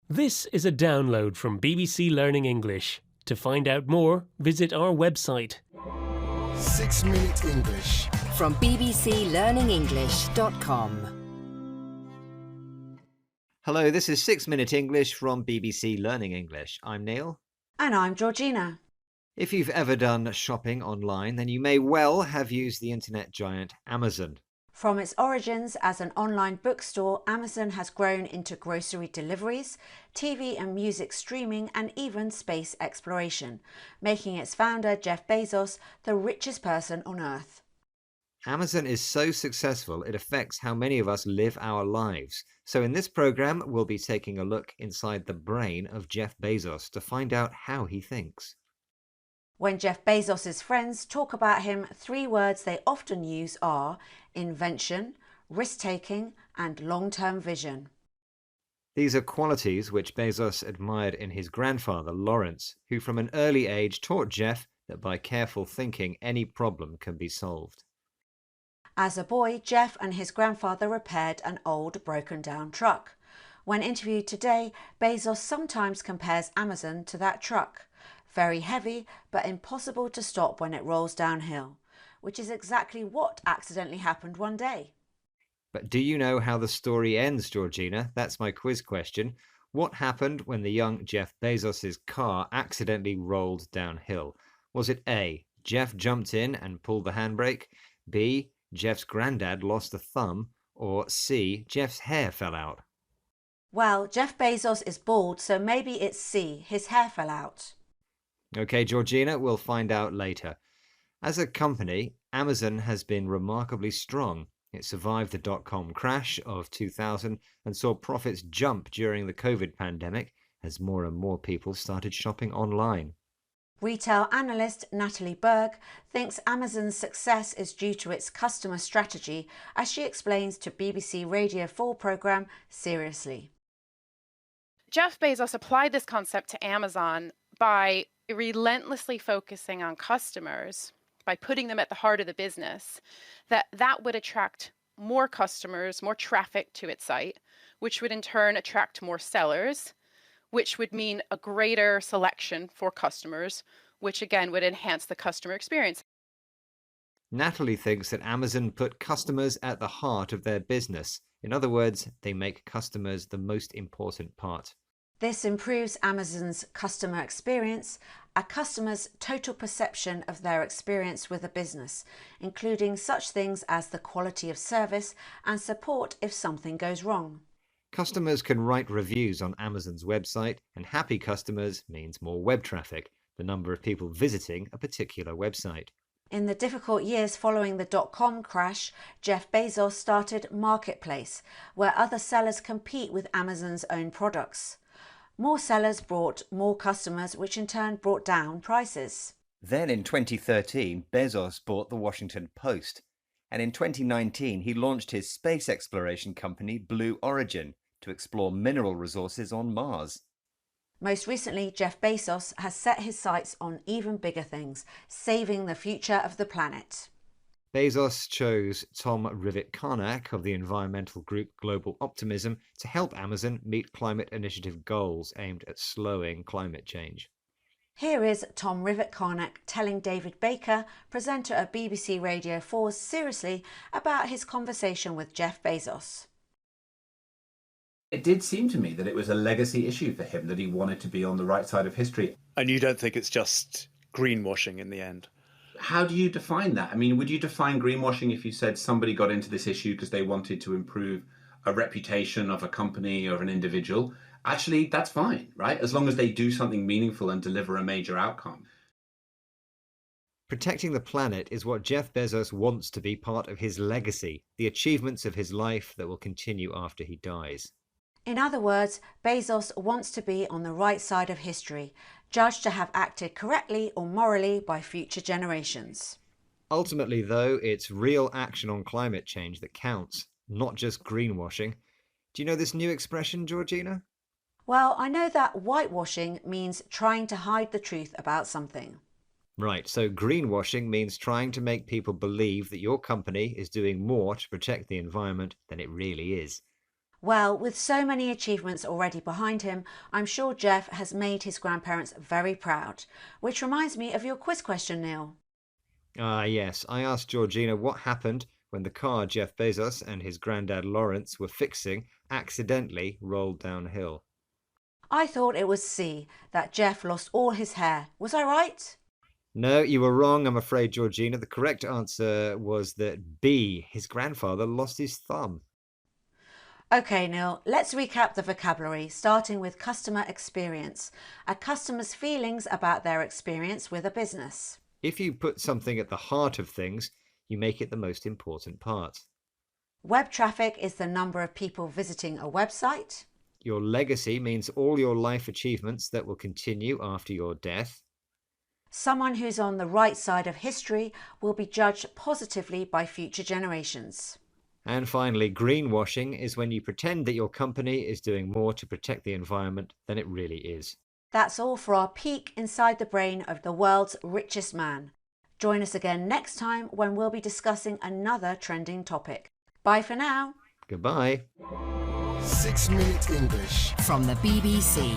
This is a download from BBC Learning English. To find out more, visit our website. 6 Minute English. From bbclearningenglish.com. Hello, this is 6 Minute English from BBC Learning English. I'm Neil. And I'm Georgina. If you've ever done shopping online, then you may well have used the internet giant Amazon. From its origins as an online bookstore, Amazon has grown into grocery deliveries, TV and music streaming, and even space exploration, making its founder, Jeff Bezos, the richest person on Earth. Amazon is so successful, it affects how many of us live our lives. So in this program, we'll be taking a look inside the brain of Jeff Bezos to find out how he thinks. When Jeff Bezos' friends talk about him, three words they often use are invention, risk-taking, and long-term vision. These are qualities which Bezos admired in his grandfather, Lawrence, who from an early age taught Jeff that by careful thinking, any problem can be solved. As a boy, Jeff and his grandfather repaired an old, broken-down truck. When interviewed today, Bezos sometimes compares Amazon to that truck. Very heavy, but impossible to stop when it rolls downhill, which is exactly what accidentally happened one day. But do you know how the story ends, Georgina? That's my quiz question. What happened when the young Jeff Bezos' car accidentally rolled downhill? Was it A, Jeff jumped in and pulled the handbrake, B, Jeff's granddad lost a thumb, or C, Jeff's hair fell out? Well, Jeff Bezos is bald, so maybe it's C, his hair fell out. Okay, Georgina, we'll find out later. As a company, Amazon has been remarkably strong. It survived the dot-com crash of 2000 and saw profits jump during the COVID pandemic as more and more people started shopping online. Retail analyst Natalie Berg thinks Amazon's success is due to its customer strategy, as she explains to BBC Radio 4 programme Seriously. Jeff Bezos applied this concept to Amazon by relentlessly focusing on customers, by putting them at the heart of the business, that would attract more customers, more traffic to its site, which would in turn attract more sellers, which would mean a greater selection for customers, which again would enhance the customer experience. Natalie thinks that Amazon put customers at the heart of their business. In other words, they make customers the most important part. This improves Amazon's customer experience, a customer's total perception of their experience with a business, including such things as the quality of service and support if something goes wrong. Customers can write reviews on Amazon's website, and happy customers means more web traffic, the number of people visiting a particular website. In the difficult years following the dot-com crash, Jeff Bezos started Marketplace, where other sellers compete with Amazon's own products. More sellers brought more customers, which in turn brought down prices. Then in 2013, Bezos bought the Washington Post. And in 2019, he launched his space exploration company, Blue Origin, to explore mineral resources on Mars. Most recently, Jeff Bezos has set his sights on even bigger things, saving the future of the planet. Bezos chose Tom Rivett-Carnac of the environmental group Global Optimism to help Amazon meet climate initiative goals aimed at slowing climate change. Here is Tom Rivett-Carnac telling David Baker, presenter of BBC Radio 4's Seriously, about his conversation with Jeff Bezos. It did seem to me that it was a legacy issue for him, that he wanted to be on the right side of history. And you don't think it's just greenwashing in the end? How do you define that? I mean, would you define greenwashing if you said somebody got into this issue because they wanted to improve a reputation of a company or of an individual? Actually, that's fine, right? As long as they do something meaningful and deliver a major outcome. Protecting the planet is what Jeff Bezos wants to be part of his legacy, the achievements of his life that will continue after he dies. In other words, Bezos wants to be on the right side of history, judged to have acted correctly or morally by future generations. Ultimately, though, it's real action on climate change that counts, not just greenwashing. Do you know this new expression, Georgina? Well, I know that whitewashing means trying to hide the truth about something. Right, so greenwashing means trying to make people believe that your company is doing more to protect the environment than it really is. Well, with so many achievements already behind him, I'm sure Jeff has made his grandparents very proud. Which reminds me of your quiz question, Neil. Ah, yes. I asked Georgina what happened when the car Jeff Bezos and his granddad Lawrence were fixing accidentally rolled downhill. I thought it was C, that Jeff lost all his hair. Was I right? No, you were wrong, I'm afraid, Georgina. The correct answer was that B, his grandfather lost his thumb. Okay, Neil, let's recap the vocabulary, starting with customer experience, a customer's feelings about their experience with a business. If you put something at the heart of things, you make it the most important part. Web traffic is the number of people visiting a website. Your legacy means all your life achievements that will continue after your death. Someone who's on the right side of history will be judged positively by future generations. And finally, greenwashing is when you pretend that your company is doing more to protect the environment than it really is. That's all for our peek inside the brain of the world's richest man. Join us again next time when we'll be discussing another trending topic. Bye for now. Goodbye. 6 Minute English. From the BBC.